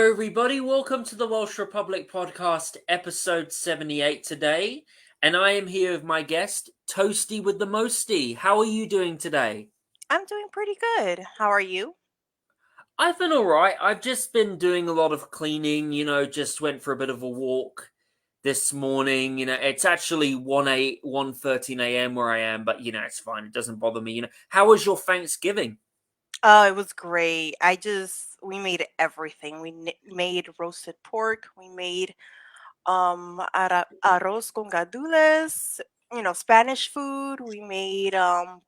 Hello, everybody. Welcome to the Welsh Republic podcast, episode 78 today. And I am here with my guest, Toasty with the Mosty. How are you doing today? I'm doing pretty good. How are you? I've been all right. I've just been doing a lot of cleaning, just went for a bit of a walk this morning. It's actually 1:13 a.m. where I am, but, it's fine. It doesn't bother me. How was your Thanksgiving? It was great. We made everything. Made roasted pork. We made arroz con gandules, Spanish food. We made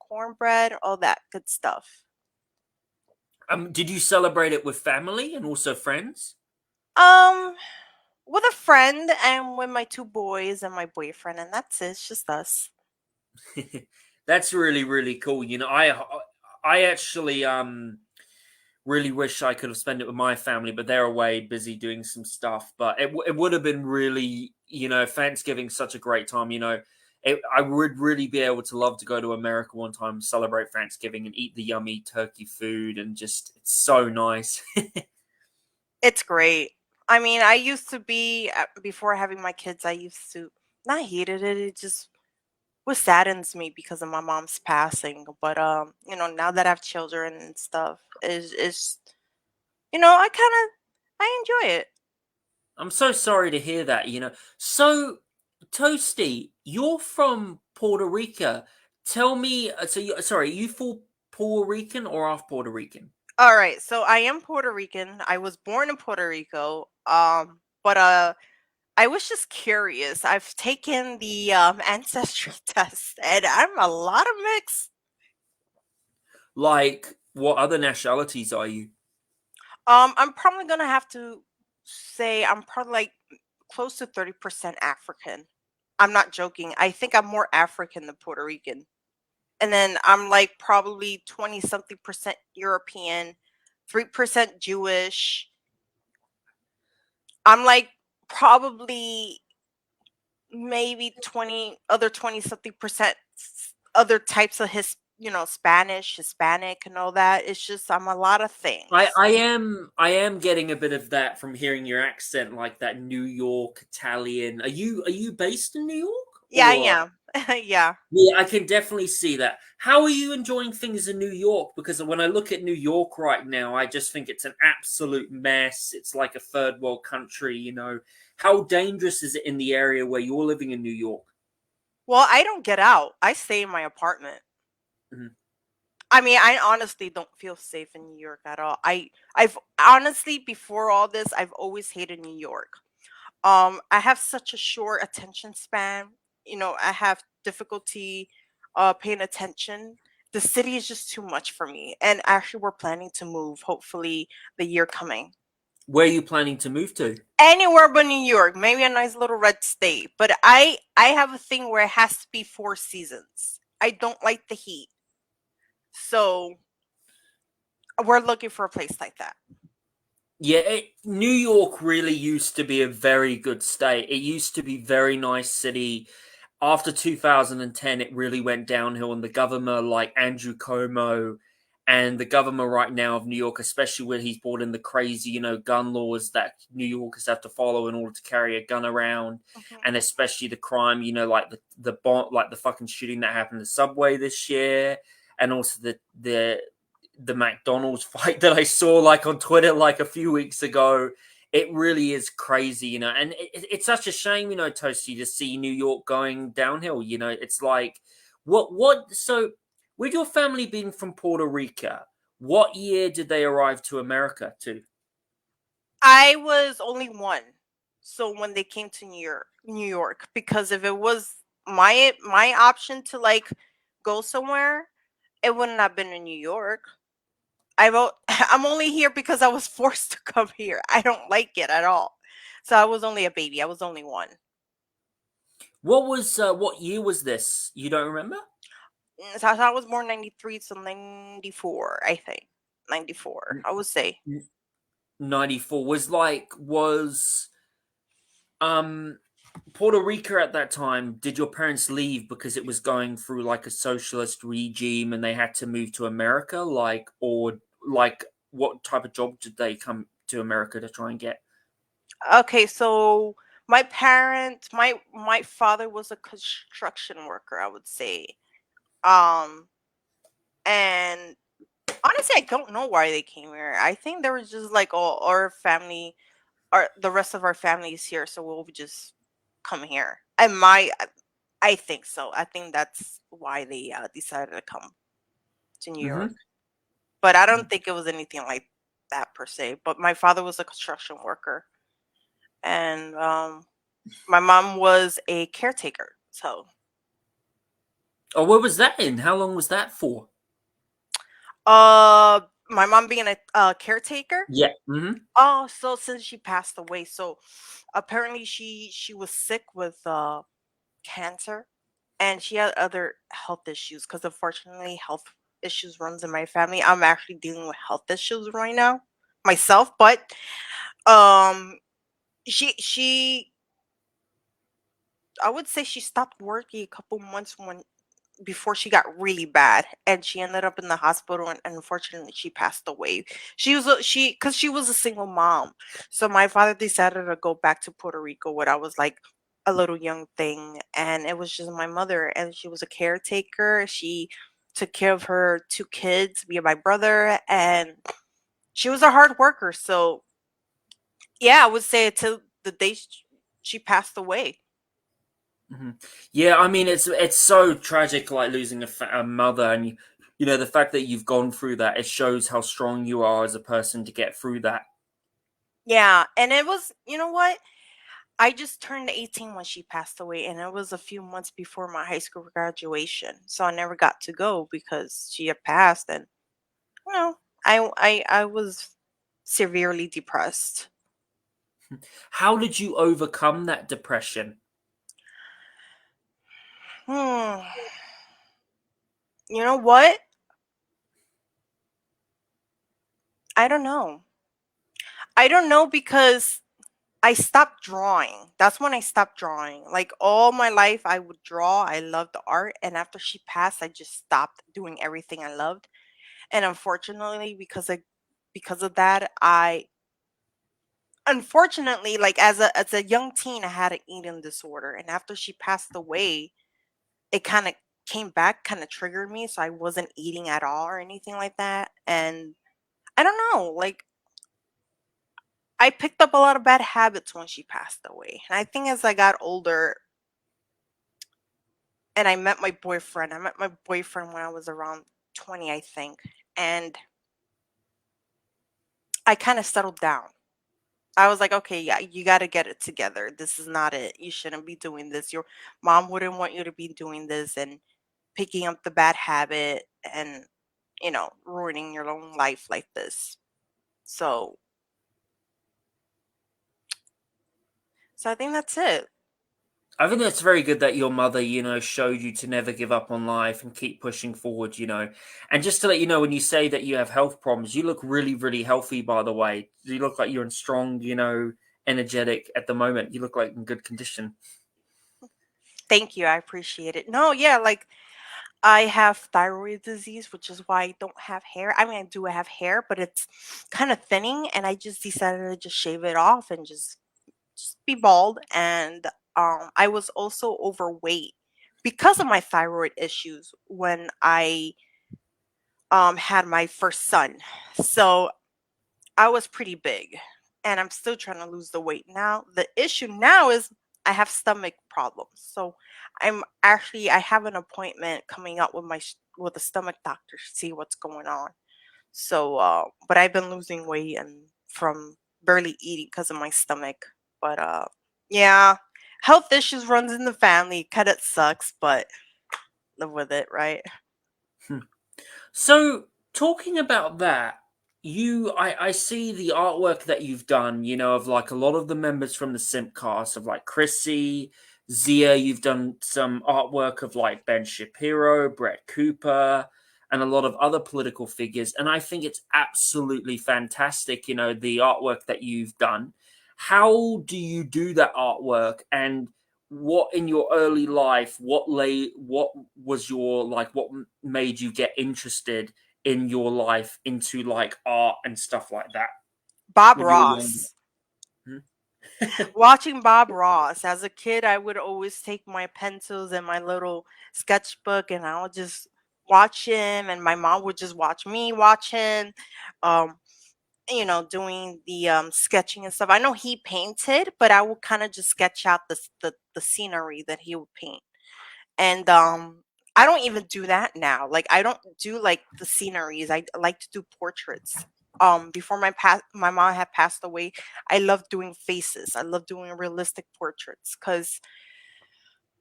cornbread, all that good stuff. Did you celebrate it with family and also friends? Um, with a friend and with my two boys and my boyfriend, and that's it. It's just us. That's really, really cool. I actually really wish I could have spent it with my family, but they're away busy doing some stuff. But it would have been really, Thanksgiving such a great time. I would really be able to love to go to America one time, celebrate Thanksgiving, and eat the yummy turkey food, and just it's so nice. It's great. I mean, I used to be before having my kids. I used to not hated it. It just what saddens me because of my mom's passing. But now that I have children and stuff, is I kind of I enjoy it. I'm so sorry to hear that. So Toasty, you're from Puerto Rico. Tell me, sorry, are you full Puerto Rican or half Puerto Rican? All right, so I am Puerto Rican. I was born in Puerto Rico. But I was just curious. I've taken the ancestry test, and I'm a lot of mix. Like, what other nationalities are you? I'm probably gonna have to say I'm probably like close to 30% African. I'm not joking. I think I'm more African than Puerto Rican. And then I'm like probably 20 something percent European, 3% Jewish. I'm like probably maybe 20 something percent other types of Spanish, Hispanic and all that. It's just I'm a lot of I, things. I am I am getting a bit of that from hearing your accent, like that New York Italian. Are you based in New York Yeah, I or? am. Yeah. Yeah, I can definitely see that. How are you enjoying things in New York? Because when I look at New York right now, I just think it's an absolute mess. It's like a third world country. How dangerous is it in the area where you're living in New York? Well, I don't get out. I stay in my apartment. Mhm. I mean, I honestly don't feel safe in New York at all. I've honestly before all this, I've always hated New York. I have such a short attention span. I have difficulty paying attention. The city is just too much for me. And actually we're planning to move hopefully the year coming. Where are you planning to move to? Anywhere but New York, maybe a nice little red state. But I have a thing where it has to be 4 seasons. I don't like the heat. So we're looking for a place like that. Yeah, New York really used to be a very good state. It used to be very nice city. After 2010, it really went downhill, and the governor, like Andrew Cuomo, and the governor right now of New York, especially when he's brought in the crazy, gun laws that New Yorkers have to follow in order to carry a gun around, Mhm. and especially the crime, like the bomb, like the fucking shooting that happened in the subway this year, and also the McDonald's fight that I saw like on Twitter like a few weeks ago. It really is crazy, and it's such a shame, Toasty, to see New York going downhill. It's like what. So, with your family being from Puerto Rico, what year did they arrive to America to? I was only one. So when they came to New York, because if it was my option to like go somewhere, it wouldn't have been in New York. I'm only here because I was forced to come here. I don't like it at all. So I was only a baby. I was only one. What year was this? You don't remember? So I was born 93 to 94, I think. 94, I would say. 94 was um Puerto Rico at that time. Did your parents leave because it was going through like a socialist regime and they had to move to America? Like, or like, what type of job did they come to America to try and get? Okay, so my father was a construction worker, I would say. Um, and honestly, I don't know why they came here. I think there was just like all our family, the rest of our family is here, so we'll just come here. I think so. I think that's why they decided to come to New York. Hmm. But I don't think it was anything like that per se. But my father was a construction worker, and my mom was a caretaker. So, Oh, where was that in? How long was that for? uh, my mom being a caretaker. Yeah. Hmm. Oh, so since she passed away, so apparently she was sick with cancer, and she had other health issues because unfortunately health issues runs in my family. I'm actually dealing with health issues right now myself, but um she I would say she stopped working a couple months when before she got really bad, and she ended up in the hospital, and unfortunately she passed away. She because she was a single mom, so my father decided to go back to Puerto Rico when I was like a little young thing, and it was just my mother, and she was a caretaker. She took care of her two kids, me and my brother, and she was a hard worker. So yeah, I would say until the day she passed away. Hmm. Yeah, I mean it's so tragic, like losing a mother, and you know the fact that you've gone through that. It shows how strong you are as a person to get through that. Yeah, and it was, you know what? I just turned 18 when she passed away, and it was a few months before my high school graduation. So I never got to go because she had passed, and you know, I was severely depressed. How did you overcome that depression? Hmm. You know what? I don't know. I don't know because I stopped drawing. That's when I stopped drawing. Like all my life I would draw. I loved the art, and after she passed, I just stopped doing everything I loved. And unfortunately, because of that, I unfortunately, like as a young teen, I had an eating disorder, and after she passed away, it kind of came back, kind of triggered me, so I wasn't eating at all or anything like that. And I don't know, like I picked up a lot of bad habits when she passed away. And I think as I got older and I met my boyfriend when I was around 20, I think, and I kind of settled down. I was like, okay, yeah, you got to get it together. This is not it. You shouldn't be doing this. Your mom wouldn't want you to be doing this and picking up the bad habit and, ruining your own life like this. So, so I think that's it. I think that's very good that your mother, showed you to never give up on life and keep pushing forward, And just to let you know, when you say that you have health problems, you look really, really healthy, by the way. You look like you're in strong, energetic at the moment. You look like in good condition. Thank you. I appreciate it. No, yeah, like I have thyroid disease, which is why I don't have hair. I mean, I do have hair, but it's kind of thinning, and I just decided to just shave it off and just be bald. And I was also overweight because of my thyroid issues when I had my first son. So I was pretty big, and I'm still trying to lose the weight now. The issue now is I have stomach problems. So I have an appointment coming up with with a stomach doctor to see what's going on. So but I've been losing weight and from barely eating because of my stomach. But yeah, health issues runs in the family. Kind of sucks, but live with it, right? So, talking about that, I see the artwork that you've done, of like a lot of the members from the Simp cast, of like Chrissy, Zia. You've done some artwork of like Ben Shapiro, Brett Cooper, and a lot of other political figures. And I think it's absolutely fantastic, the artwork that you've done. How do you do that artwork? And what in your early life, what was your like what made you get interested in your life into like art and stuff like that? Bob when you were younger? Ross. Hmm? Watching Bob Ross. As a kid, I would always take my pencils and my little sketchbook and I would just watch him and my mom would just watch me watch him. Um, doing the sketching and stuff. I know he painted, but I would kind of just sketch out the scenery that he would paint. And I don't even do that now. Like I don't do like the sceneries. I like to do portraits. Before my mom had passed away, I love doing faces. I love doing realistic portraits because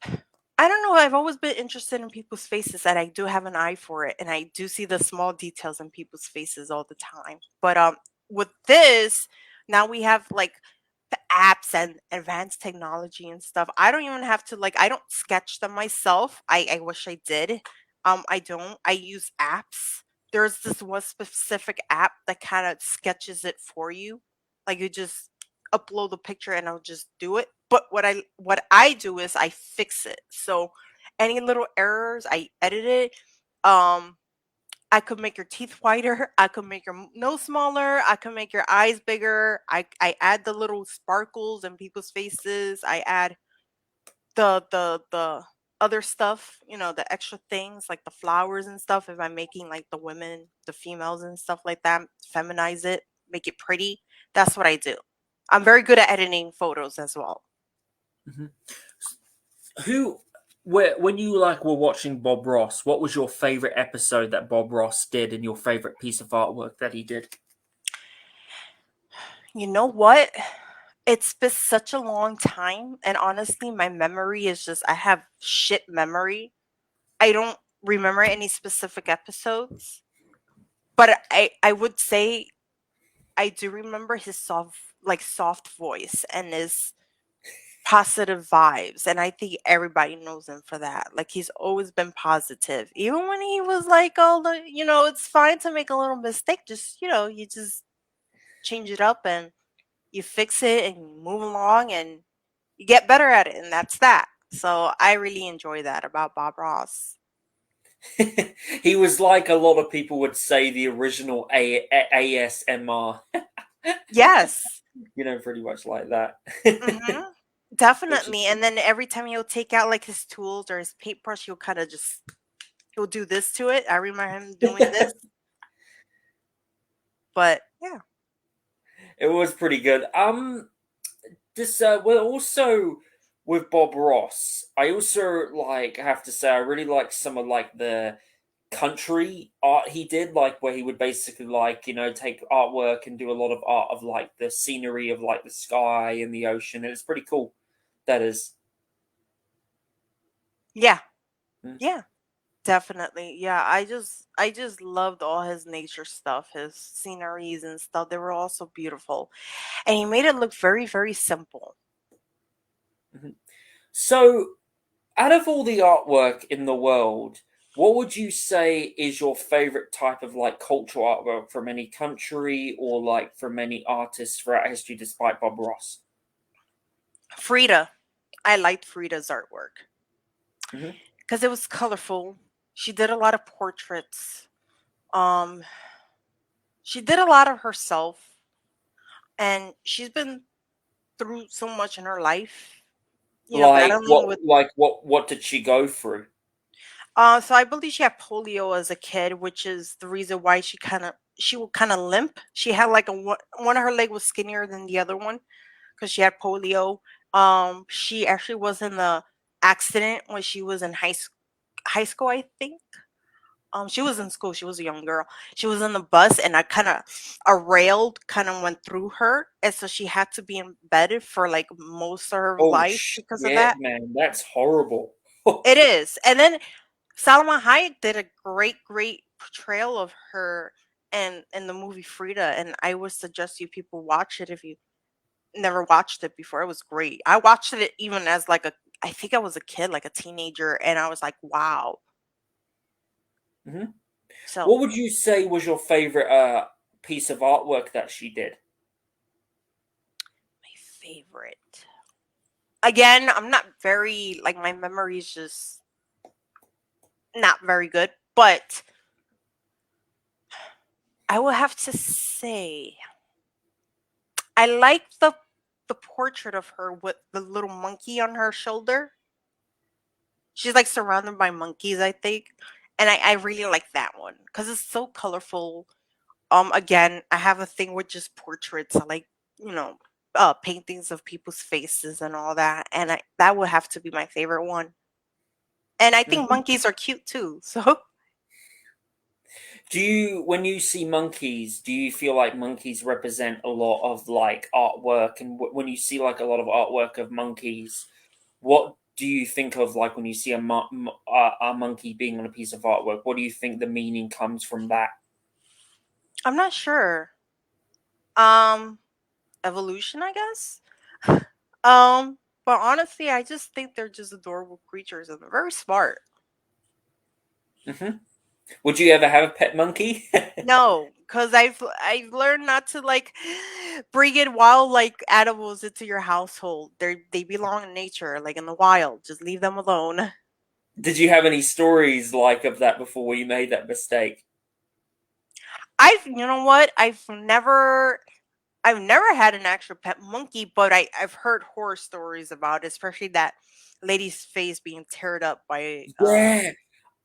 I don't know. I've always been interested in people's faces, and I do have an eye for it, and I do see the small details in people's faces all the time. But with this, now we have like the apps and advanced technology and stuff. I don't even have to like. I don't sketch them myself. I wish I did. I don't. I use apps. There's this one specific app that kind of sketches it for you. Like you just upload the picture and I'll just do it. But what I do is I fix it. So any little errors, I edit it. Um I could make your teeth whiter. I could make your nose smaller. I could make your eyes bigger. I add the little sparkles in people's faces. I add the other stuff, the extra things like the flowers and stuff. If I'm making like the women, the females and stuff like that, feminize it, make it pretty. That's what I do. I'm very good at editing photos as well. Hmm. Who, when you like were watching Bob Ross, what was your favorite episode that Bob Ross did, and your favorite piece of artwork that he did? You know what? It's been such a long time, and honestly, my memory is just I have shit memory. I don't remember any specific episodes, but I would say I do remember his soft voice and his positive vibes, and I think everybody knows him for that. Like he's always been positive, even when he was like, "Oh, it's fine to make a little mistake. Just you just change it up and you fix it and you move along and you get better at it, and that's that." So I really enjoy that about Bob Ross. He was like a lot of people would say the original ASMR, Yes. pretty much like that. Hmm. Which is Definitely. And then every time he'll take out like his tools or his paintbrush, he'll kind of just he'll do this to it. I remember him doing this, but yeah. it was pretty good. This well, also with Bob Ross, I also like have to say I really like some of like the country art he did, like where he would basically like take artwork and do a lot of art of like the scenery of like the sky and the ocean, and it's pretty cool. That is. Yeah. Mm. Yeah. Definitely. Yeah. I just loved all his nature stuff, his sceneries and stuff. They were all so beautiful. And he made it look very, very simple. Mhm. So, out of all the artwork in the world, what would you say is your favorite type of like cultural artwork from any country or like from any artists throughout history, despite Bob Ross? Frida. I liked Frida's artwork Hmm. because it was colorful. She did a lot of portraits. Um, she did a lot of herself, and she's been through so much in her life. Battling with. What did she go through? So I believe she had polio as a kid, which is the reason why she would kind of limp. She had like one of her leg was skinnier than the other one because she had polio. She actually was in the accident when she was in high school, I think. She was in school. She was a young girl. She was in the bus, and a rail kind of went through her, and so she had to be in bed for like most of her Oh life because of shit, that. man, that's horrible. It is, and then Salma Hayek did a great, great portrayal of her in the movie Frida, and I would suggest you people watch it if you never watched it before. It was great. I watched it even as like I think I was a kid, like a teenager, and I was like, wow. Hmm. So What would you say was your favorite piece of artwork that she did? my favorite. Again, I'm not very like my memory is just not very good, but I will have to say I like the portrait of her with the little monkey on her shoulder. She's like surrounded by monkeys, I think. And I really like that one because it's so colorful. Again, I have a thing with just portraits. I like, you know, paintings of people's faces and all that. And that would have to be my favorite one. And I think Mhm. monkeys are cute too. So Do you, when you see monkeys, do you feel like monkeys represent a lot of like artwork? And when you see like a lot of artwork of monkeys, what do you think of like when you see a monkey being on a piece of artwork? What do you think the meaning comes from that? I'm not sure. Um, Evolution, I guess. But honestly, I just think they're just adorable creatures and they're very smart. Hmm. Would you ever have a pet monkey? No, because I've learned not to like bring in wild like animals into your household. They belong in nature, like in the wild. Just leave them alone. Did you have any stories like of that before you made that mistake? You know what? I've never had an actual pet monkey, but I've heard horror stories about it, especially that lady's face being teared up by Yeah,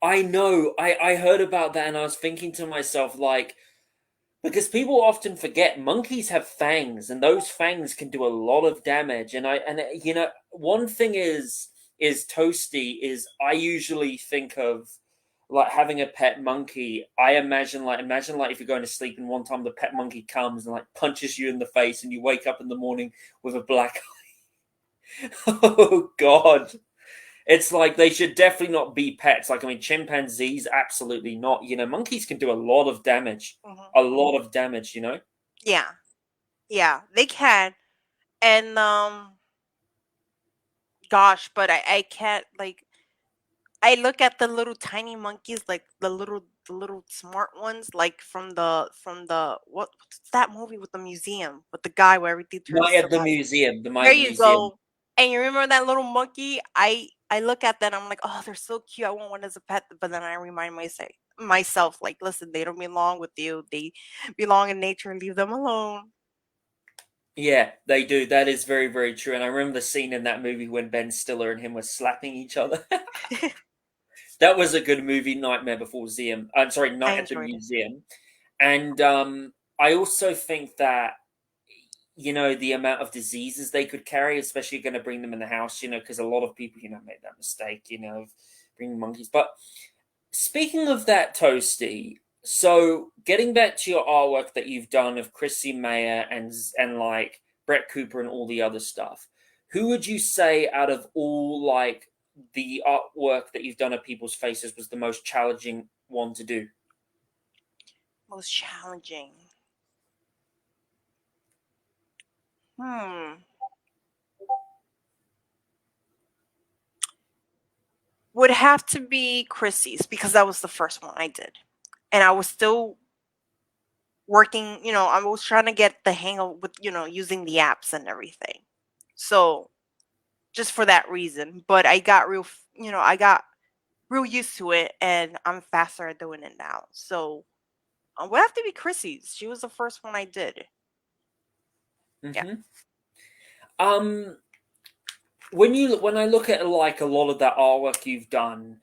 I know. I heard about that and I was thinking to myself, like, because people often forget monkeys have fangs, and those fangs can do a lot of damage. One thing is Toasty is I usually think of like having a pet monkey. I imagine like if you're going to sleep and one time the pet monkey comes and like punches you in the face and you wake up in the morning with a black eye. Oh God. It's like they should definitely not be pets. Like, I mean, chimpanzees, absolutely not. Monkeys can do a lot of damage. Mhm. A lot of damage, Yeah, yeah, they can. And gosh, but I can't like I look at the little tiny monkeys, like the little smart ones, like from the what's that movie with the museum with the guy where everything turns Night to at the light. museum, the Night There at the you museum. go. And you remember that little monkey? I look at that, I'm like, oh, they're so cute. I want one as a pet. But then I remind myself, like, listen, they don't belong with you. They belong in nature and leave them alone. Yeah, they do. That is very, very true. And I remember the scene in that movie when Ben Stiller and him were slapping each other. That was a good movie, Nightmare Before Museum. I'm sorry, I Night at the enjoyed it. Museum. And I also think that the amount of diseases they could carry, especially going to bring them in the house, because a lot of people, made that mistake, of bringing monkeys. But speaking of that, Toasty, so getting back to your artwork that you've done of Chrissy Mayer and like Brett Cooper and all the other stuff, who would you say out of all like the artwork that you've done of people's faces was the most challenging one to do? Most challenging. Hmm. Would have to be Chrissy's because that was the first one I did. And I was still working, I was trying to get the hang of with, using the apps and everything. So just for that reason. But I got real used to it and I'm faster at doing it now. So would have to be Chrissy's. She was the first one I did. Yeah. Hmm. Um, when I look at like a lot of that artwork you've done,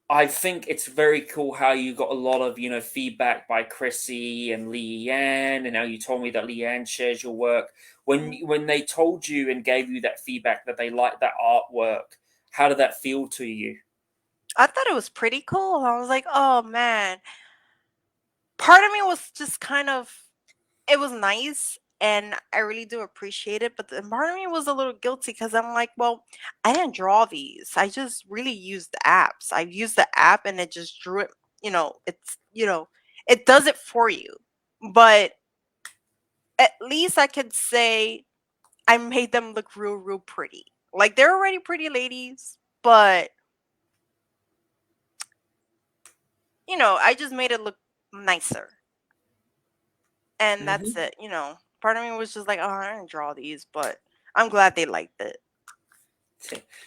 I think it's very cool how you got a lot of feedback by Chrissy and Leanne, and now you told me that Leanne shares your work. When Mhm. when they told you and gave you that feedback that they liked that artwork, how did that feel to you? I thought it was pretty cool. I was like, oh man. Part of me was just kind of it was nice and I really do appreciate it, but the part of me was a little guilty because I'm like, well, I didn't draw these. I just really used the apps. I used the app and it just drew it, it does it for you. But at least I could say I made them look real, real pretty. Like they're already pretty ladies, but I just made it look nicer. And that's Hmm. it. Part of me was just like, oh, I didn't draw these, but I'm glad they liked it.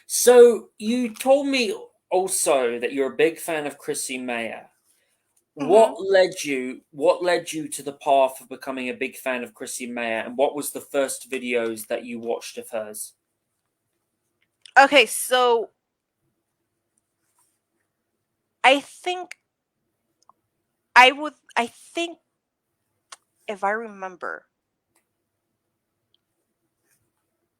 So you told me also that you're a big fan of Chrissy Mayer. Hmm. What led you to the path of becoming a big fan of Chrissy Mayer, and what was the first videos that you watched of hers? Okay, so I think I think if I remember,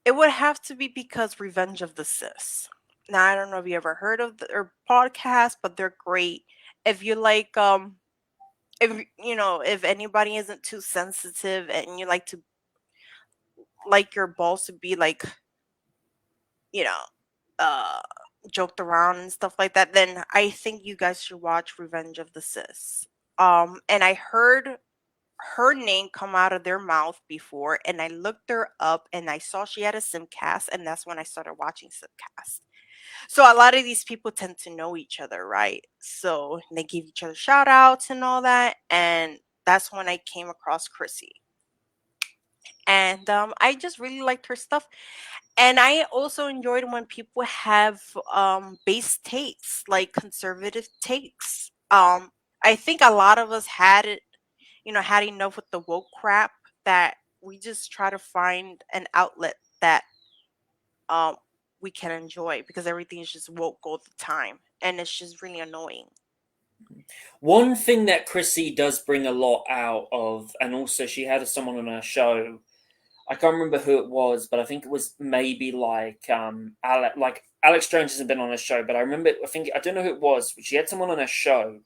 it would have to be because Revenge of the Sis. Now I don't know if you ever heard of their podcast, but they're great. If you like, if you know, if anybody isn't too sensitive and you like to like your balls to be like, you know, uh, joked around and stuff like that, then I think you guys should watch Revenge of the Sis. And I heard her name come out of their mouth before, and I looked her up and I saw she had a simcast, and that's when I started watching simcast. So a lot of these people tend to know each other, right? So they give each other shout outs and all that, and that's when I came across Chrissy. And I just really liked her stuff, and I also enjoyed when people have base takes, like conservative takes. I think a lot of us had it, had enough with the woke crap, that we just try to find an outlet that um we can enjoy, because everything is just woke all the time and it's just really annoying. One thing that Chrissy does bring a lot out of, and also she had someone on her show. I can't remember who it was, but I think it was maybe Alex Jones hasn't been on her show, but I don't know who it was, but she had someone on her show,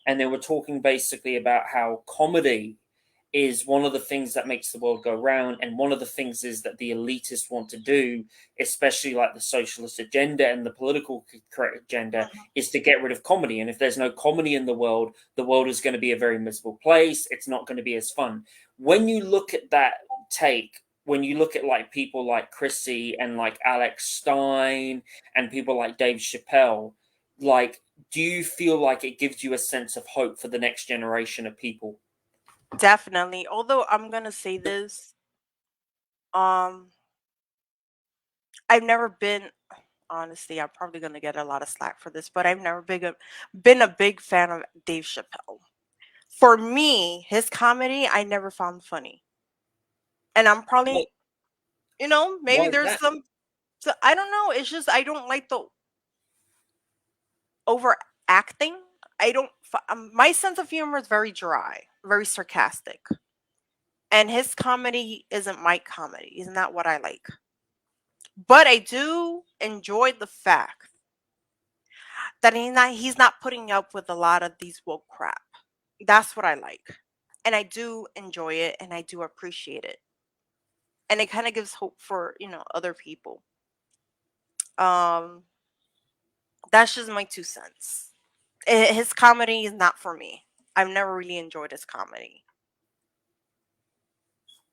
and they were talking basically about how comedy is one of the things that makes the world go round, and one of the things is that the elitists want to do, especially like the socialist agenda and the political correct agenda, Mhm. is to get rid of comedy. And if there's no comedy in the world is going to be a very miserable place. It's not going to be as fun. When you look at that take, when you look at like people like Chrissy and like Alex Stein and people like Dave Chappelle, like, do you feel like it gives you a sense of hope for the next generation of people? Definitely. Although I'm gonna say this, um, I've never been. Honestly, I'm probably gonna get a lot of slack for this, but I've never been a big fan of Dave Chappelle. For me, his comedy I never found funny, and I'm Why, probably, why maybe is there's that? some. So I don't know. It's just I don't like the overacting. I don't. My sense of humor is very dry, very sarcastic, and his comedy isn't my comedy. Isn't that what I like? But I do enjoy the fact that he's not putting up with a lot of these woke crap. That's what I like. And I do enjoy it and I do appreciate it. And it kind of gives hope for, other people. Um that's just my 2 cents. His comedy is not for me. I've never really enjoyed his comedy.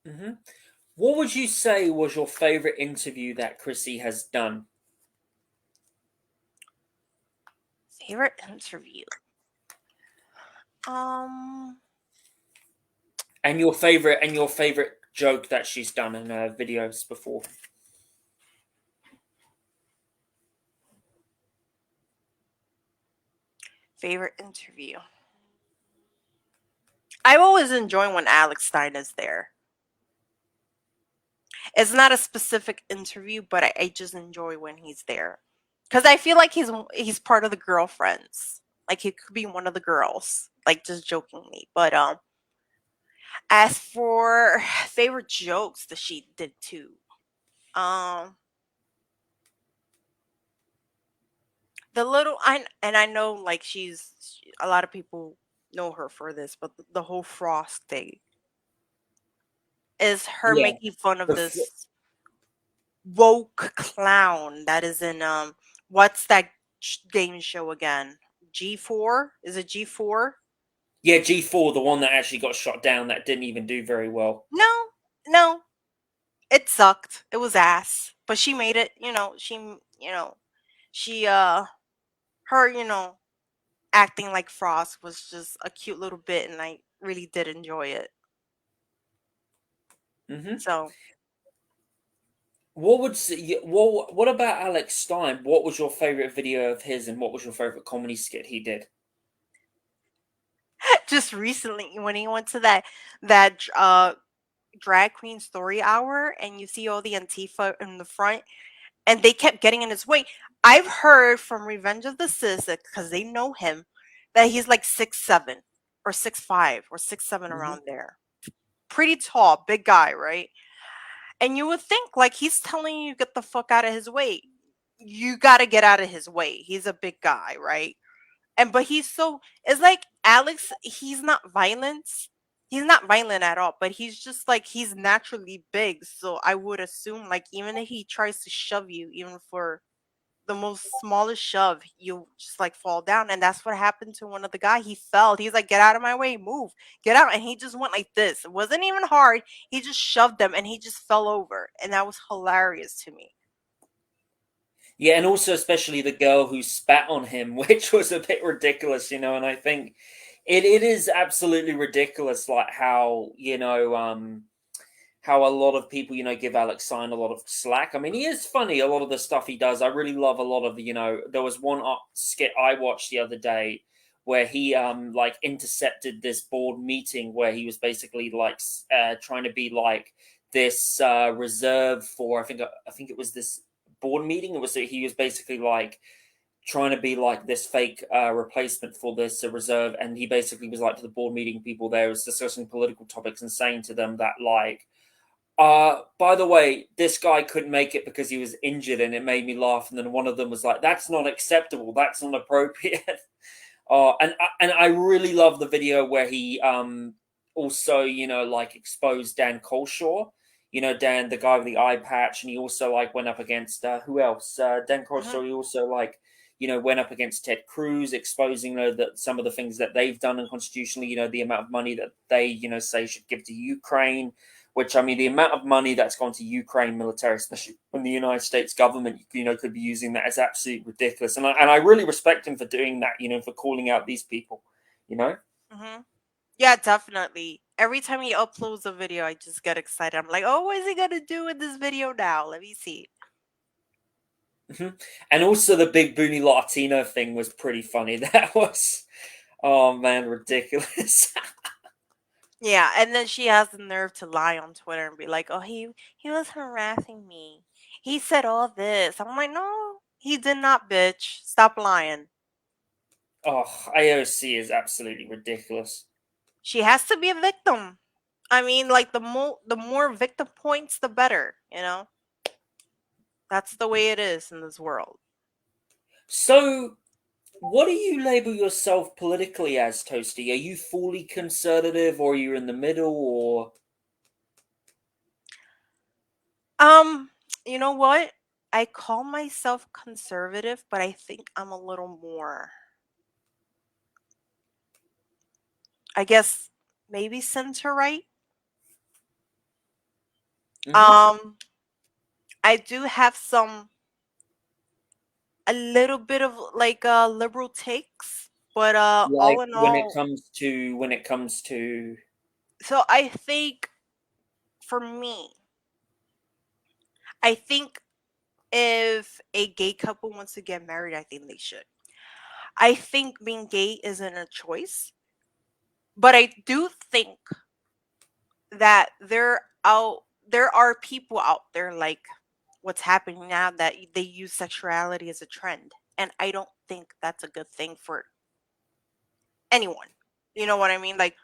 Hmm. What would you say was your favorite interview that Chrissy has done? Favorite interview. Um And your favorite joke that she's done in her videos before? Favorite interview. I always enjoy when Alex Stein is there. It's not a specific interview, but I just enjoy when he's there, because I feel like he's part of the girlfriends. Like he could be one of the girls, like just jokingly. But as for favorite jokes that she did too, um, the little I know like a lot of people know her for this, but the whole Frost thing is her Yeah. making fun of The fr- this woke clown that is in what's that game show again? G4? Is it G4? yeah, G4, the one that actually got shot down that didn't even do very well. No, no, it sucked. It was ass, but she made it. She her acting like Frost was just a cute little bit, and I really did enjoy it. Hmm. So What about Alex Stein? What was your favorite video of his, and what was your favorite comedy skit he did? just recently when he went to that drag queen story hour, and you see all the Antifa in the front, and they kept getting in his way. I've heard from Revenge of the Sis, because they know him, that he's like 6'7" or 6'5" or 6'7", Mhm. around there. Pretty tall, big guy, right? And you would think, like, he's telling you get the fuck out of his way. You got to get out of his way. He's a big guy, right? And but he's so, it's like Alex, he's not violent. He's not violent at all, but he's just like, he's naturally big. So I would assume, like, even if he tries to shove you, even for the most smallest shove, you just like fall down. And that's what happened to one of the guy. He fell. He's like, get out of my way, move, get out. And he just went like this. It wasn't even hard. He just shoved them and he just fell over. And that was hilarious to me. Yeah, and also especially the girl who spat on him, which was a bit ridiculous, and I think it is absolutely ridiculous, like how, how a lot of people, give Alex Sign a lot of slack. I mean, he is funny, a lot of the stuff he does. I really love a lot of the, there was one skit I watched the other day where he like intercepted this board meeting where he was basically like trying to be like this reserve for, I think it was this board meeting. It was he was basically like trying to be like this fake replacement for this reserve, and he basically was like to the board meeting people there, was discussing political topics and saying to them that like, by the way, this guy couldn't make it because he was injured, and it made me laugh. And then one of them was like, "That's not acceptable. That's not appropriate." And I really love the video where he also, like exposed Dan Colshaw. Dan, the guy with the eye patch, and he also like went up against who else? Dan Mhm. Colshaw. He also like, went up against Ted Cruz, exposing that some of the things that they've done unconstitutionally. The amount of money that they say should give to Ukraine, which, I mean, the amount of money that's gone to Ukraine military, especially when the United States government, could be using that, is absolutely ridiculous. And I really respect him for doing that, for calling out these people, you know. Mhm. Yeah, definitely. Every time he uploads a video, I just get excited. I'm like, oh, what is he gonna do in this video now? Let me see. Hmm. And also the big booty Latino thing was pretty funny. That was, oh man, ridiculous. Yeah, and then she has the nerve to lie on Twitter and be like, "Oh, he was harassing me. He said all this." I'm like, "No, he did not, bitch. Stop lying." Oh, AOC is absolutely ridiculous. She has to be a victim. I mean, like, the more victim points, the better. That's the way it is in this world. So, what do you label yourself politically as, Toasty? Are you fully conservative, or are you in the middle, or? Um, you know what? I call myself conservative, but I think I'm a little more, I guess, maybe center right. Hmm. Um, I do have a little bit of like liberal takes, but all Like in when it all, comes to so I think for me, I think if a gay couple wants to get married, I think they should. I think being gay isn't a choice, but I do think that there are people out there, like what's happening now, that they use sexuality as a trend, and I don't think that's a good thing for anyone. You know what I mean? Like,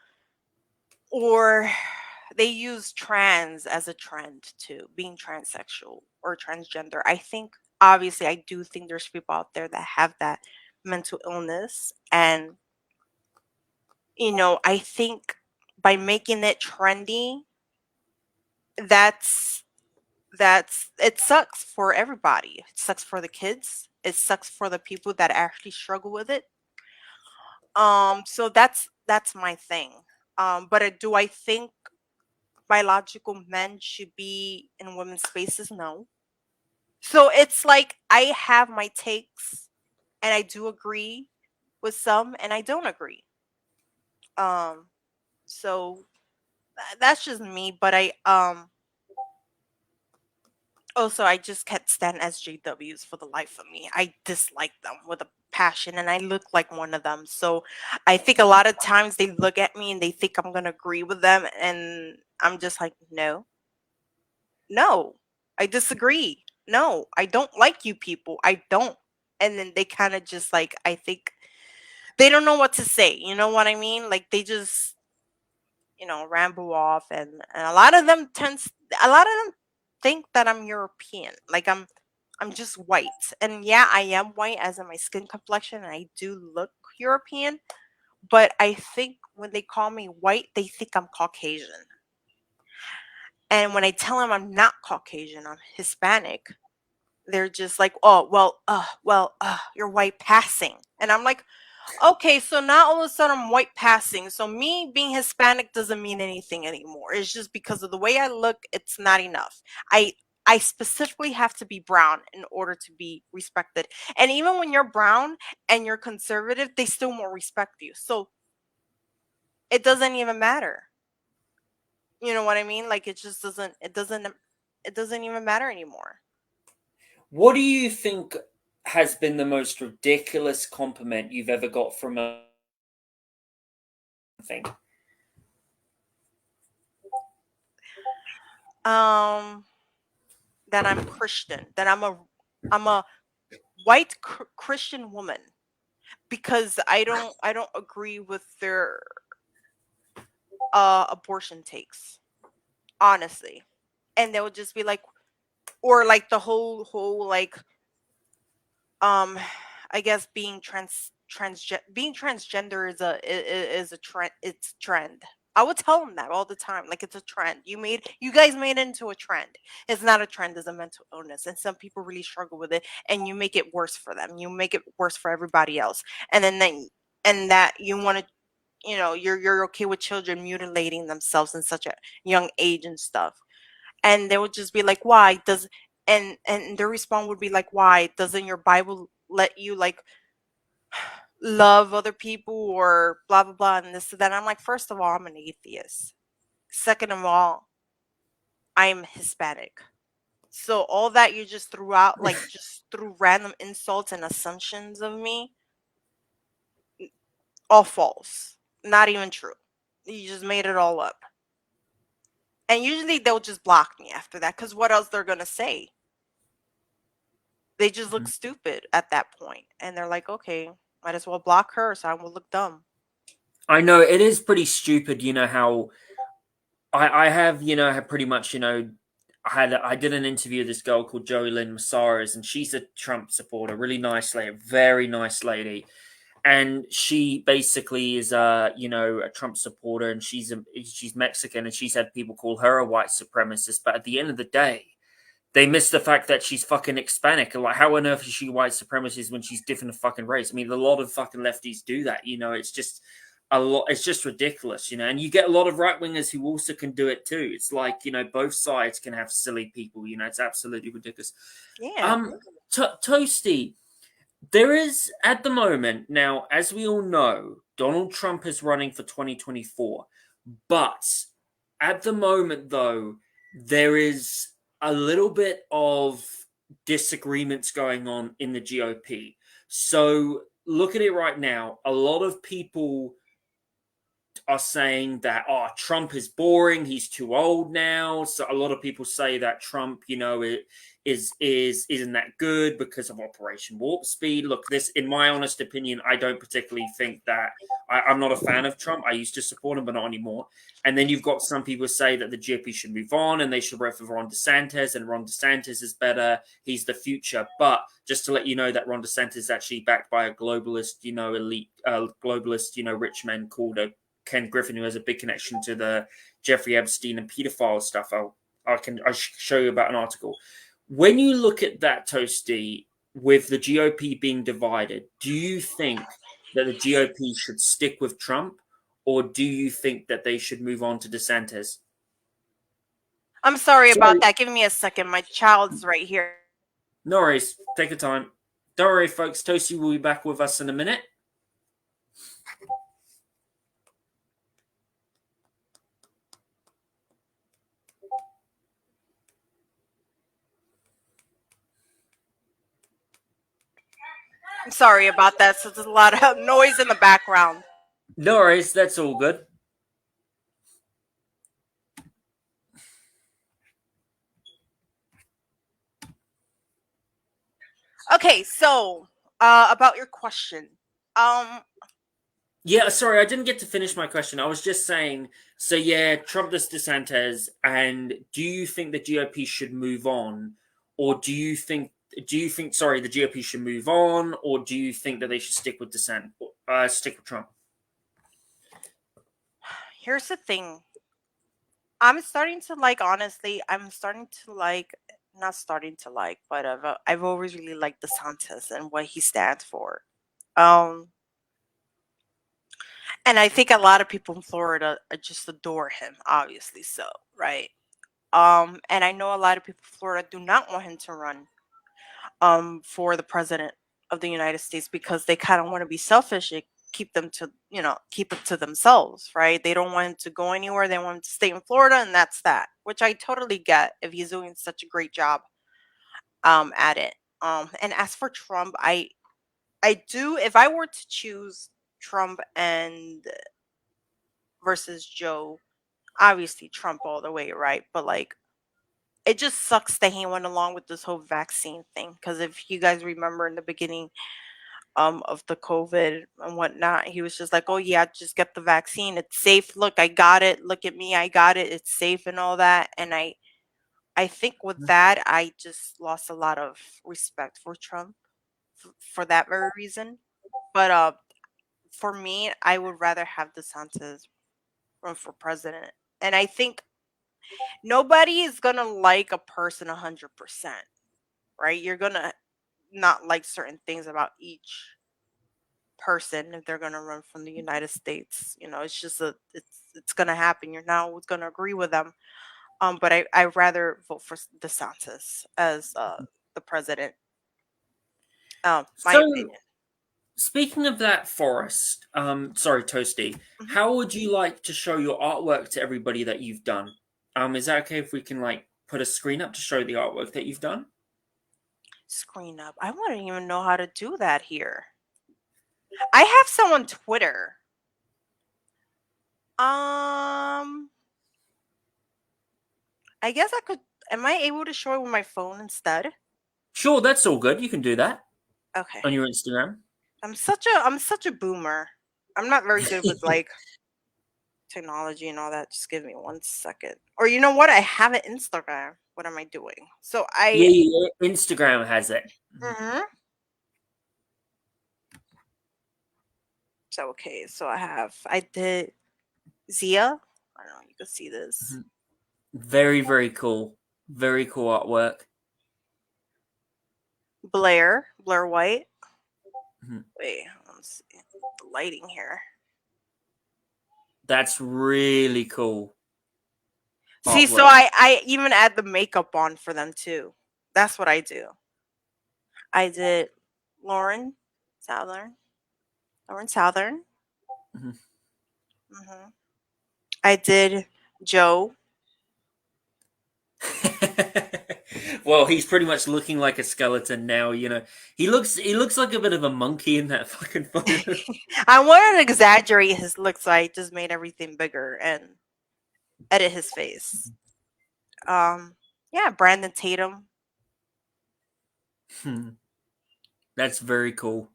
or they use trans as a trend too, being transsexual or transgender. I think, obviously, I do think there's people out there that have that mental illness, and I think by making it trendy, that's it sucks for everybody. It sucks for the kids. It sucks for the people that actually struggle with it. So that's my thing. But do I think biological men should be in women's spaces? No. So it's like I have my takes, and I do agree with some, and I don't agree. Um, so that's just me. But Also, I just can't stand SJWs for the life of me. I dislike them with a passion, and I look like one of them. So I think a lot of times they look at me and they think I'm going to agree with them. And I'm just like, no, no, I disagree. No, I don't like you people. I don't. And then they kind of just like, I think they don't know what to say. You know what I mean? Like they just, ramble off, and a lot of them think that I'm European. Like I'm just white. And yeah, I am white as in my skin complexion and I do look European, but I think when they call me white, they think I'm Caucasian. And when I tell them I'm not Caucasian, I'm Hispanic, they're just like, "Oh, you're white passing." And I'm like, okay, so now all of a sudden I'm white passing. So me being Hispanic doesn't mean anything anymore. It's just because of the way I look, it's not enough. I I specifically have to be brown in order to be respected. And even when you're brown and you're conservative, they still won't respect you. So it doesn't even matter. You know what I mean? Like it doesn't even matter anymore. What do you think has been the most ridiculous compliment you've ever got from a thing? Um that I'm Christian, that I'm a white Christian woman because I don't agree with their abortion takes, honestly. And they would just be like, or like the whole like um I guess being transgender is a trend. It's trend. I would tell them that all the time. Like it's a trend. You guys made it into a trend. It's not a trend. It's a mental illness, and some people really struggle with it. And you make it worse for them. You make it worse for everybody else. And that you want to, you're okay with children mutilating themselves in such a young age and stuff. And they would just be like, why does and their response would be like, why doesn't your Bible let you like love other people or blah blah blah and this and that? I'm like, first of all, I'm an atheist. Second of all, I'm Hispanic. So all that you just threw out, like just threw random insults and assumptions of me, all false. Not even true. You just made it all up. And usually they'll just block me after that because what else they're gonna say? They just look stupid at that point, and they're like, okay, might as well block her so I will look dumb. I know it is pretty stupid, how I have, have pretty much, I did an interview with this girl called Joey Lynn Massaras, and she's a Trump supporter, really nice lady, very nice lady. And she basically is a Trump supporter, and she's Mexican, and she's had people call her a white supremacist. But at the end of the day, they miss the fact that she's fucking Hispanic. Like, how on earth is she white supremacist when she's different fucking race? I mean, a lot of fucking lefties do that. It's just a lot. It's just ridiculous. And you get a lot of right wingers who also can do it too. It's like both sides can have silly people. It's absolutely ridiculous. Yeah. Um, Toasty, there is at the moment now, as we all know, Donald Trump is running for 2024, but at the moment, though, there is a little bit of disagreements going on in the GOP. So look at it right now. A lot of people are saying that Trump is boring, he's too old now. So a lot of people say that Trump, it isn't that good because of Operation Warp Speed. Look, this, in my honest opinion, I don't particularly think that I'm not a fan of Trump. I used to support him, but not anymore. And then you've got some people say that the GOP should move on and they should vote for Ron DeSantis, and Ron DeSantis is better. He's the future. But just to let you know that Ron DeSantis is actually backed by a globalist, elite, globalist, rich man called Ken Griffin, who has a big connection to the Jeffrey Epstein and pedophile stuff. I'll show you about an article. When you look at that, Toasty, with the GOP being divided, do you think that the GOP should stick with Trump, or do you think that they should move on to DeSantis? I'm sorry about Sorry, that. Give me a second. My child's right here. no worries. Take your time. Don't worry, folks. Toasty will be back with us in a minute. I'm sorry about that. So there's a lot of noise in the background. No worries, that's all good. Okay, so about your question. Um, Yeah, sorry, I didn't get to finish my question. I was just saying, so yeah, Trump this DeSantis, and do you think the GOP should move on, or sorry, the GOP should move on, or do you think that they should stick with Trump? Here's the thing. I'm starting to like, honestly, I'm starting to like, not starting to like, but I've always really liked DeSantis and what he stands for. Um, and I think a lot of people in Florida just adore him, obviously so, right? And I know a lot of people in Florida do not want him to run for the president of the United States because they kind of want to be selfish and keep them to, keep it to themselves, right? They don't want him to go anywhere. They want him to stay in Florida, and that's that, which I totally get if he's doing such a great job at it. And as for Trump, I do, if I were to choose Trump and versus Joe, obviously Trump all the way, right? But like, it just sucks that he went along with this whole vaccine thing. Because if you guys remember in the beginning of the COVID and whatnot, he was just like, "Oh yeah, just get the vaccine. It's safe. Look, I got it. Look at me, I got it. It's safe and all that." And I think with that, I just lost a lot of respect for Trump for that very reason. But for me, I would rather have DeSantis run for president. And I think nobody is gonna like a person 100%, right? You're gonna not like certain things about each person if they're gonna run from the United States. It's just it's gonna happen. You're not always gonna agree with them. But I rather vote for DeSantis as the president. My So, opinion. speaking of that, Forrest, sorry, Toasty, Mhm. how would you like to show your artwork to everybody that you've done? Is that okay if we can like put a screen up to show the artwork that you've done? Screen up. I wouldn't even know how to do that here. I have some on Twitter. Um, I guess I could. Am I able to show it with my phone instead? Sure, that's all good. You can do that Okay. on your Instagram. I'm such a boomer. I'm not very good with like technology and all that. Just give me 1 second. Or you know what? I have an Instagram. What am I doing? So Yeah, yeah, yeah, Instagram has it. Mhm. So okay. So I did Zia. I don't know. You can see this. Mhm. Very, very cool. Very cool artwork. Blair White. Mhm. Wait, let's see the lighting here. That's really cool See, so artwork. I even add the makeup on for them too. That's what I do. I did Lauren Southern. Lauren Southern. Mhm. hmm I did Joe. Well, he's pretty much looking like a skeleton now. He looks like a bit of a monkey in that fucking photo. I wanted to exaggerate his looks, so I just made everything bigger and edit his face. Um, yeah, Brandon Tatum. Hmm. That's very cool.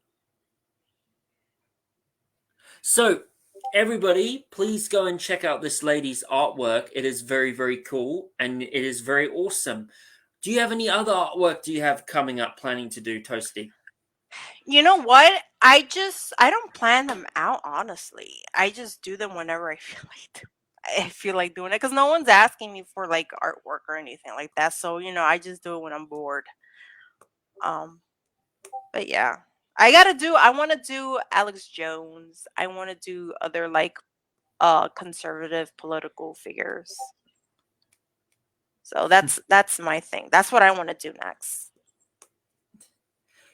So, everybody, please go and check out this lady's artwork. It is very, very cool and it is very awesome. Do you have any other artwork do you have coming up planning to do, Toasty? You know what? I don't plan them out, honestly. I just do them whenever I feel like doing it because no one's asking me for like artwork or anything like that. So I just do it when I'm bored. Um, but yeah, I want to do Alex Jones. I want to do other like conservative political figures. So that's my thing. That's what I want to do next.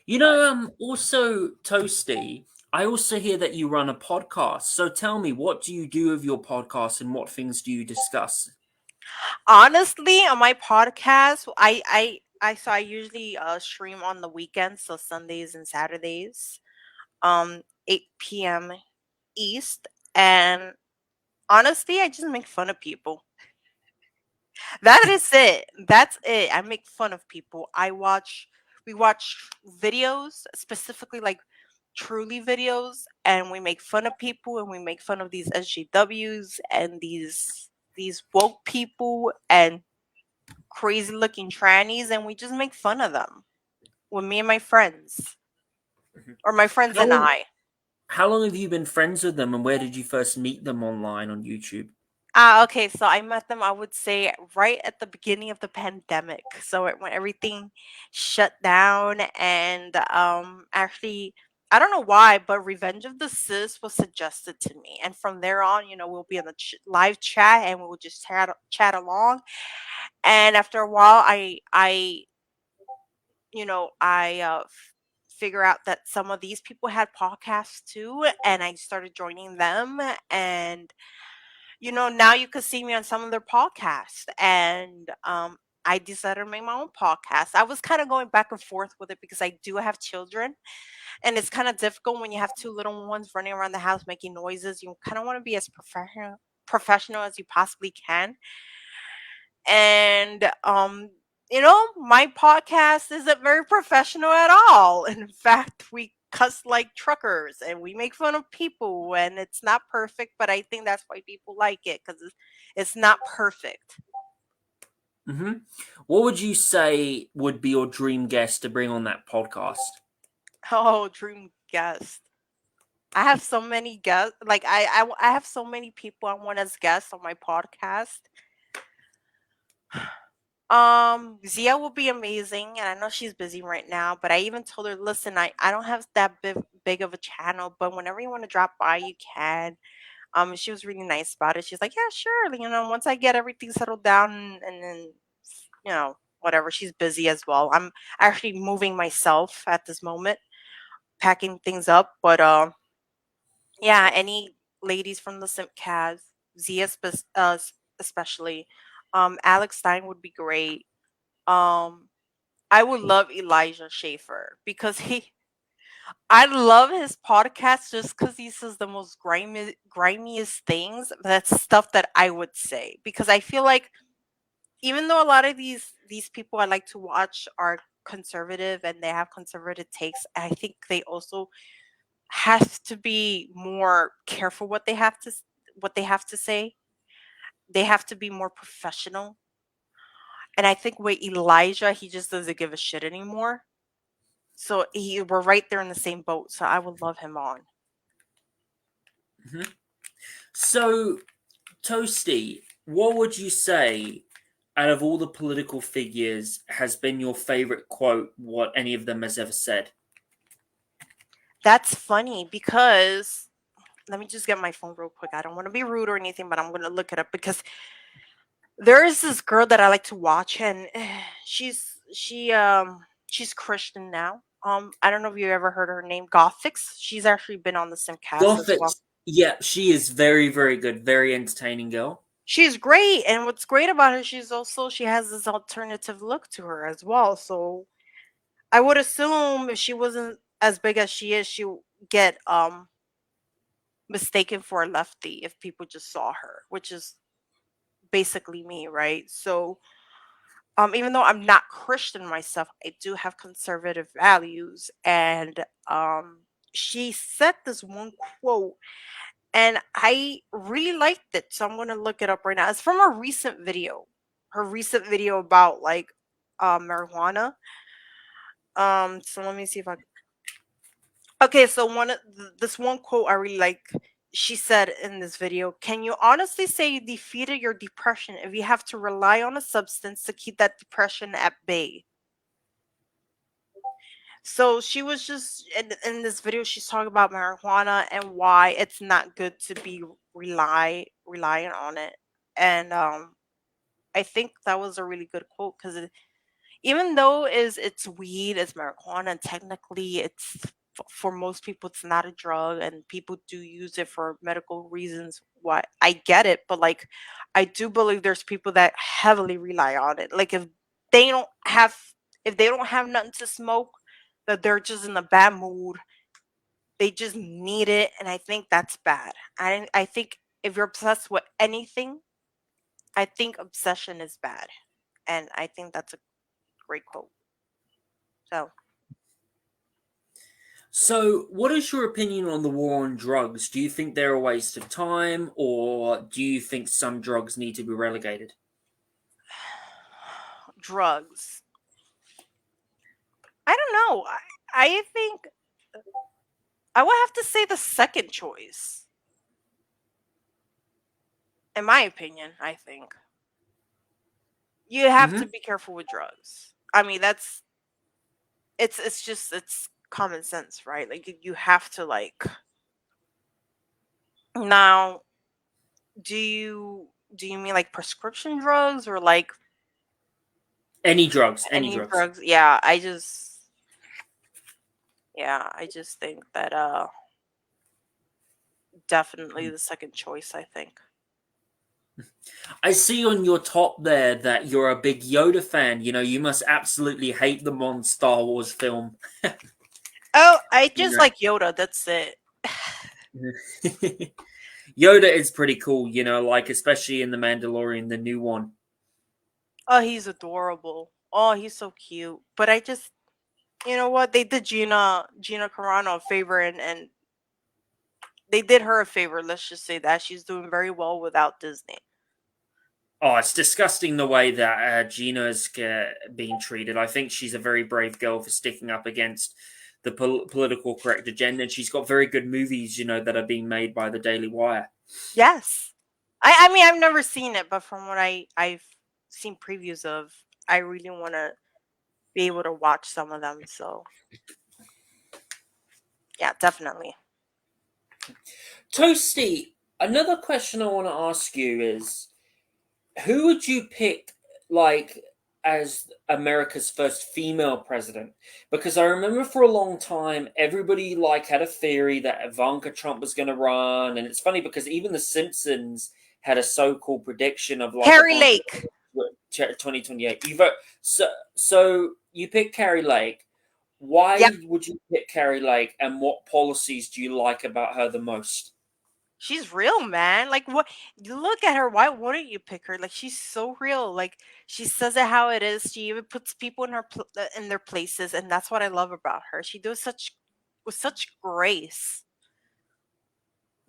But Also, Toasty, I also hear that you run a podcast. So tell me, what do you do with your podcast and what things do you discuss? honestly, on my podcast, I usually stream on the weekends, so Sundays and Saturdays, 8 p.m. East, and honestly, I just make fun of people. That is it. That's it. I make fun of people. We watch videos, specifically like truly videos, and we make fun of people, and we make fun of these SJWs and these woke people and crazy looking trannies, and we just make fun of them with me and my friends, Mhm. or my friends How and long? I. How long have you been friends with them, and where did you first meet them online on YouTube? Okay, so I met them, I would say, right at the beginning of the pandemic. So when everything shut down, and actually, I don't know why, but Revenge of the Sis was suggested to me, and from there on, we'll be in the live chat, and we'll just chat along. And after a while, I figure out that some of these people had podcasts too, and I started joining them, and now you could see me on some of their podcasts, and I decided to make my own podcast. I was kind of going back and forth with it because I do have children, and it's kind of difficult when you have two little ones running around the house making noises. You kind of want to be as professional as you possibly can. And my podcast isn't very professional at all. In fact, we cuss like truckers, and we make fun of people, and it's not perfect, but I think that's why people like it, because it's not perfect. Hmm. What would you say would be your dream guest to bring on that podcast? Oh, dream guest. I have so many guests. Like I have so many people I want as guests on my podcast. Zia will be amazing, and I know she's busy right now, but I even told her, listen, I don't have that big of a channel, but whenever you want to drop by, you can. She was really nice about it. She's like, yeah, sure. Once I get everything settled down, and then, whatever. She's busy as well. I'm actually moving myself at this moment, packing things up, but yeah, any ladies from the Simcast, Zia especially, Alex Stein would be great. Um, I would love Elijah Schaefer because I love his podcast just because he says the most grimiest things. But that's stuff that I would say, because I feel like, even though a lot of these people I like to watch are conservative and they have conservative takes, I think they also have to be more careful what they have to say. They have to be more professional. And I think with Elijah, he just doesn't give a shit anymore. So we're right there in the same boat. So I would love him on. Hmm. So, Toasty, what would you say out of all the political figures has been your favorite quote? What any of them has ever said? That's funny because, let me just get my phone real quick. I don't want to be rude or anything, but I'm going to look it up because there is this girl that I like to watch, and she's Christian now. I don't know if you ever heard her name, Gothix. She's actually been on the Simcast as well. Gothic. Yeah, she is very, very good. Very entertaining girl. She's great, and what's great about her, she has this alternative look to her as well. So I would assume if she wasn't as big as she is, she would get mistaken for a lefty if people just saw her, which is basically me, right? So even though I'm not Christian myself, I do have conservative values, and she said this one quote, and I really liked it, so I'm gonna look it up right now. It's from her recent video about like marijuana. So let me see if I. Okay, so this one quote I really like. She said in this video, "Can you honestly say you defeated your depression if you have to rely on a substance to keep that depression at bay?" So she was just in this video. She's talking about marijuana and why it's not good to be reliant on it, and I think that was a really good quote because even though it's weed, it's marijuana, and technically for most people it's not a drug, and people do use it for medical reasons. Why, I get it, but like, I do believe there's people that heavily rely on it. Like, if they don't have if they don't have nothing to smoke, that they're just in a bad mood. They just need it, and I think that's bad. I think if you're obsessed with anything, I think obsession is bad, and I think that's a great quote. So So, what is your opinion on the war on drugs? Do you think they're a waste of time, or do you think some drugs need to be relegated? drugs. I don't know. I think I would have to say the second choice. In my opinion, I think you have to Hmm. be careful with drugs. I mean, that's it's common sense, right? Like you have to like now. Do you mean like prescription drugs or like Any drugs, any any drugs. drugs? Yeah, I just think that definitely the second choice, I think. I see on your top there that you're a big Yoda fan. You know, you must absolutely hate the Mon Star Wars film. Oh, I just You like Yoda, that's it. know. Yoda is pretty cool, you know, like especially in The Mandalorian, the new one. Oh, he's adorable. Oh, he's so cute. But I just, you know what? They did Gina Carano a favor, and they did her a favor. Let's just say that she's doing very well without Disney. Oh, it's disgusting the way that Gina's being treated. I think she's a very brave girl for sticking up against the political correct agenda, and she's got very good movies, you know, that are being made by the Daily Wire. Yes, I mean I've never seen it, but from what I've seen previews of, I really want to be able to watch some of them. So yeah, definitely. Toasty, another question I want to ask you is who would you pick, like, as America's first female president? Because I remember for a long time, everybody like had a theory that Ivanka Trump was going to run, and it's funny because even The Simpsons had a so-called prediction of like Carrie Ivanka Lake. 2028. You vote so you pick Carrie Lake. Yep, Why would you pick Carrie Lake, and what policies do you like about her the most? she's real, man. Like what? You look at her. Why wouldn't you pick her? Like she's so real. Like she says it how it is. She even puts people in in their places, and that's what I love about her. She does such with such grace.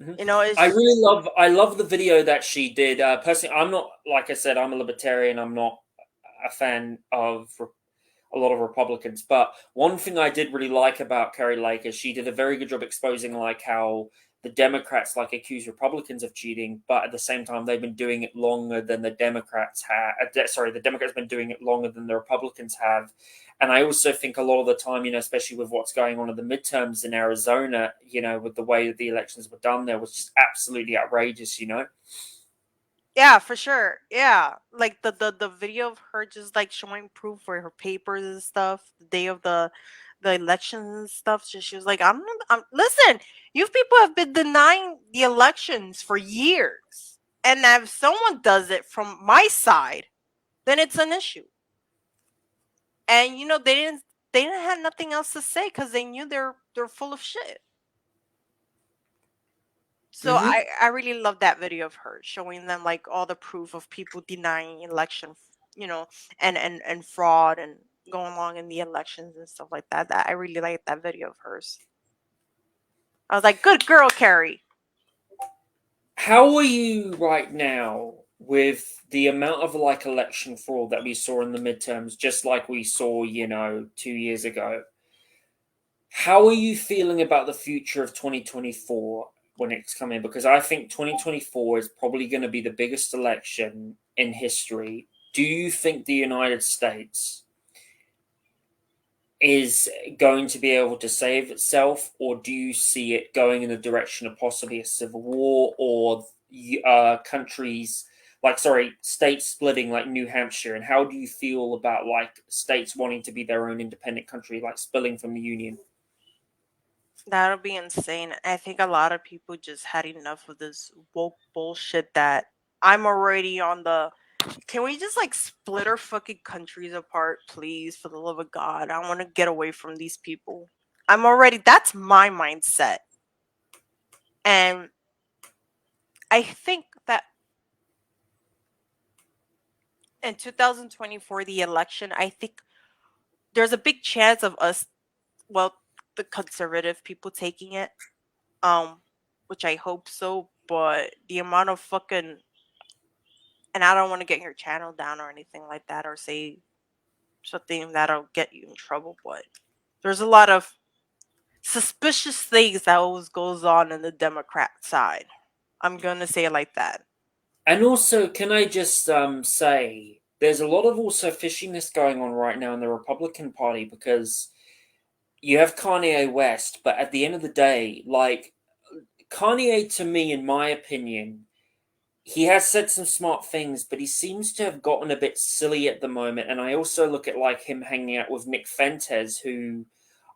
Mhm. You know, I it's really love. I love the video that she did. Personally, I'm not like I said. I'm a libertarian. I'm not a fan of a lot of Republicans. But one thing I did really like about Carrie Lake is she did a very good job exposing like how the Democrats like accuse Republicans of cheating, but at the same time they've been doing it longer than the Democrats have. Sorry, the Democrats have been doing it longer than the Republicans have. And I also think a lot of the time, you know, especially with what's going on in the midterms in Arizona, you know, with the way that the elections were done there was just absolutely outrageous, you know. yeah, for sure. Yeah, like the video of her just like showing proof for her papers and stuff the day of the elections and stuff. She was like, I'm listen. You people have been denying the elections for years, and if someone does it from my side, then it's an issue. And you know they didn't have nothing else to say because they knew they're full of shit. So Mm-hmm. I really love that video of her showing them like all the proof of people denying election, you know, and fraud and going along in the elections and stuff like that. That I really like that video of hers. I was like, good girl, Carrie. How are you right now with the amount of like election fraud that we saw in the midterms, just like we saw, you know, 2 years ago? How are you feeling about the future of 2024 when it's coming? Because I think 2024 is probably going to be the biggest election in history. Do you think the United States is going to be able to save itself, or do you see it going in the direction of possibly a civil war or countries like, sorry, states splitting like New Hampshire? And how do you feel about like states wanting to be their own independent country, like spilling from the union? That'll be insane. I think a lot of people just had enough of this woke bullshit that I'm already on the Can we just like split our fucking countries apart, please? For the love of God, I want to get away from these people. That's my mindset. And I think that in 2024, the election, I think there's a big chance of us, well, the conservative people taking it, um, which I hope so. But the amount of fucking, and I don't want to get your channel down or anything like that, or say something that'll get you in trouble. But there's a lot of suspicious things that always goes on in the Democrat side. I'm gonna say it like that. And also, can I just say, there's a lot of also fishiness going on right now in the Republican Party because you have Kanye West, but at the end of the day, like Kanye, to me, in my opinion, he has said some smart things, but he seems to have gotten a bit silly at the moment. And I also look at like him hanging out with Nick Fuentes, who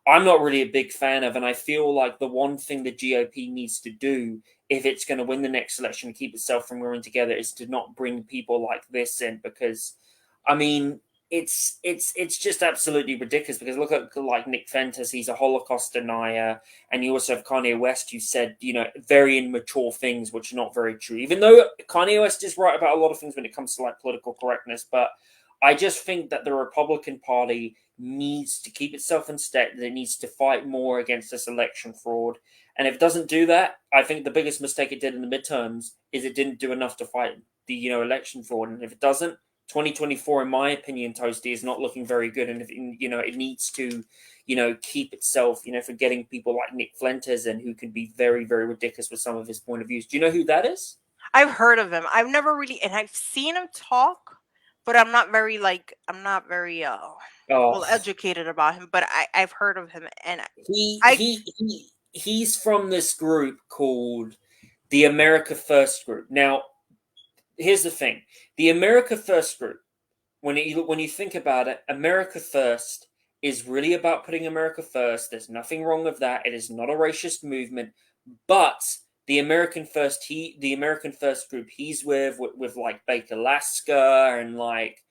I'm not really a big fan of. And I feel like the one thing the GOP needs to do if it's going to win the next election and keep itself from growing together is to not bring people like this in because, I mean, it's just absolutely ridiculous because look at like Nick Fuentes, he's a Holocaust denier, and you also have Kanye West who said very immature things which are not very true. Even though Kanye West is right about a lot of things when it comes to like political correctness, but I just think that the Republican Party needs to keep itself in step. That it needs to fight more against this election fraud, and if it doesn't do that, I think the biggest mistake it did in the midterms is it didn't do enough to fight the election fraud, and if it doesn't 2024, in my opinion, Toasty is not looking very good, and if it needs to, keep itself, for getting people like Nick Fuentes and who can be very, very ridiculous with some of his point of views. Do you know who that is? I've heard of him. I've never really, and I've seen him talk, but I'm not very Oh, well educated about him. But I've heard of him, and he I he he he's from this group called the America First group. Now, here's the thing: the America First group. When you think about it, America First is really about putting America first. There's nothing wrong with that. It is not a racist movement, but the American First group he's with like Baker Alaska and like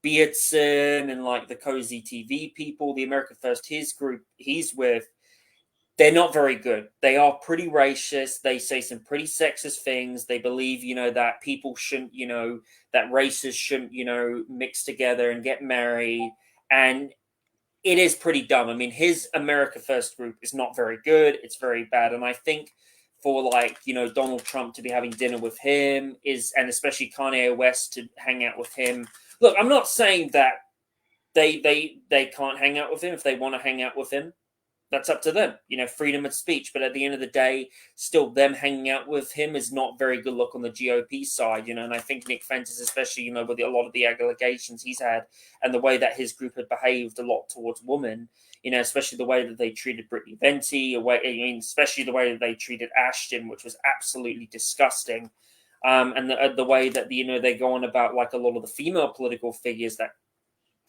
Beardson and like the Cozy TV people, the American First his group he's with, they're not very good. They are pretty racist. They say some pretty sexist things. They believe, that people shouldn't, that races shouldn't, mix together and get married. And it is pretty dumb. I mean, his America First group is not very good. It's very bad. And I think for like, Donald Trump to be having dinner with him and especially Kanye West to hang out with him. Look, I'm not saying that they can't hang out with him if they want to hang out with him, that's up to them, freedom of speech. But at the end of the day, still them hanging out with him is not very good look on the GOP side, and I think Nick Fuentes, especially, with a lot of the allegations he's had and the way that his group had behaved a lot towards women, especially the way that they treated Brittany Venti, especially the way that they treated Ashton, which was absolutely disgusting. And the way that, they go on about like a lot of the female political figures that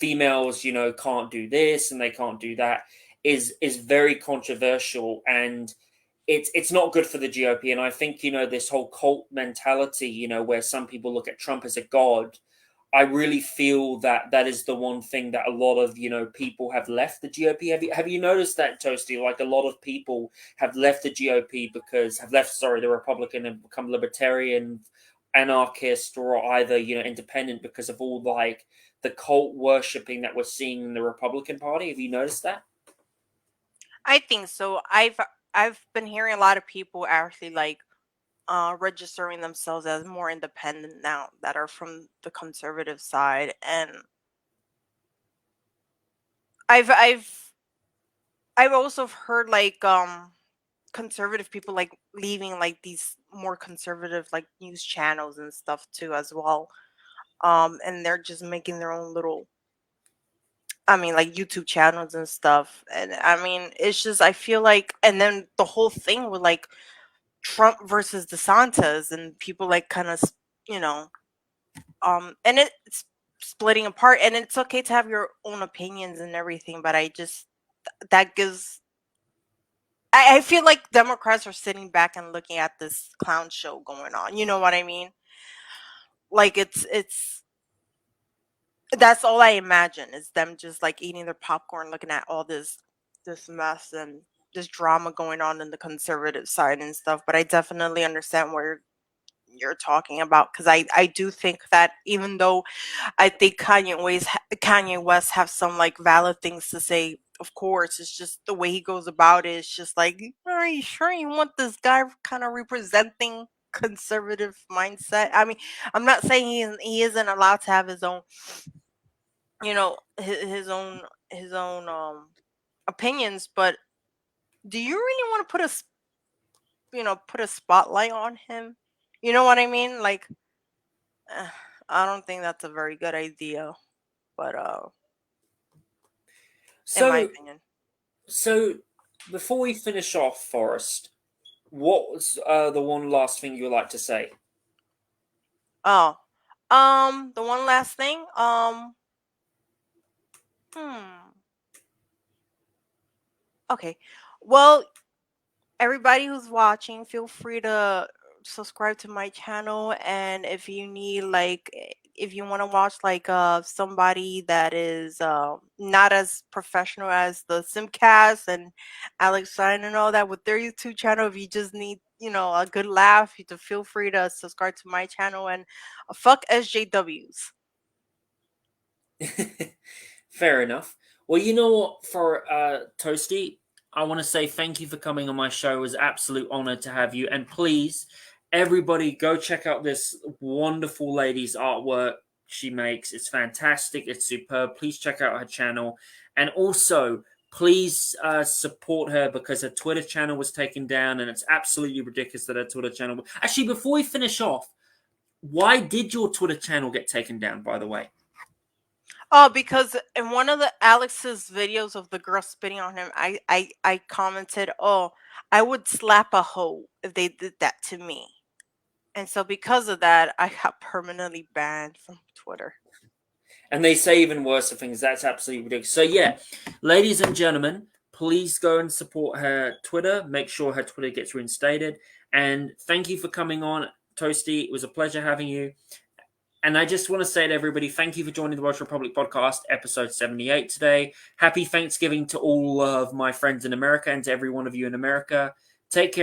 females, can't do this and they can't do that is very controversial, and it's not good for the GOP. And I think this whole cult mentality, where some people look at Trump as a god. I really feel that that is the one thing that a lot of people have left the GOP. Have you noticed that, Toasty? Like a lot of people have left the GOP because the Republican and become libertarian, anarchist, or either independent because of all like the cult worshipping that we're seeing in the Republican Party. Have you noticed that? I think so. I've been hearing a lot of people actually like registering themselves as more independent now that are from the conservative side, and I've I've I've also heard like conservative people like leaving like these more conservative like news channels and stuff too as well. And they're just making their own little, I mean, like YouTube channels and stuff. And I mean, it's just I feel like, and then the whole thing with like Trump versus DeSantis and people like kind of, you know, and it's splitting apart. And it's okay to have your own opinions and everything, but I just that gives. I feel like Democrats are sitting back and looking at this clown show going on. You know what I mean? Like it's That's all I imagine is them just like eating their popcorn, looking at all this mess and this drama going on in the conservative side and stuff. But I definitely understand where you're talking about, because I do think that even though I think Kanye West have some like valid things to say. Of course, it's just the way he goes about it. It's just like, are you sure you want this guy kind of representing conservative mindset? I mean, I'm not saying he isn't allowed to have his own, his own opinions, but do you really want to put a spotlight on him? You know what I mean? Like, eh, I don't think that's a very good idea, but in my So, opinion. so before we finish off, Forrest, what was the one last thing you'd like to say? Oh, the one last thing. Hmm. Okay. Well, everybody who's watching, feel free to subscribe to my channel, and if you need if you want to watch like somebody that is not as professional as the Simcast and Alex Stein and all that with their YouTube channel, if you just need a good laugh, you to feel free to subscribe to my channel, and fuck SJWs. Fair enough. Well, you know what, for Toasty, I want to say thank you for coming on my show. It was an absolute honor to have you. And please, everybody, go check out this wonderful lady's artwork she makes. It's fantastic. It's superb. Please check out her channel. And also, please support her, because her Twitter channel was taken down, and it's absolutely ridiculous that her Twitter channel. Actually, before we finish off, why did your Twitter channel get taken down, by the way? Oh, because in one of the Alex's videos of the girl spitting on him, I commented, "Oh, I would slap a hoe if they did that to me." And so because of that, I got permanently banned from Twitter. And they say even worse things. That's absolutely ridiculous. So yeah, ladies and gentlemen, please go and support her Twitter. Make sure her Twitter gets reinstated. And thank you for coming on, Toasty. It was a pleasure having you. And I just want to say to everybody, thank you for joining the Welsh Republic podcast, episode 78 today. Happy Thanksgiving to all of my friends in America and to every one of you in America. Take care.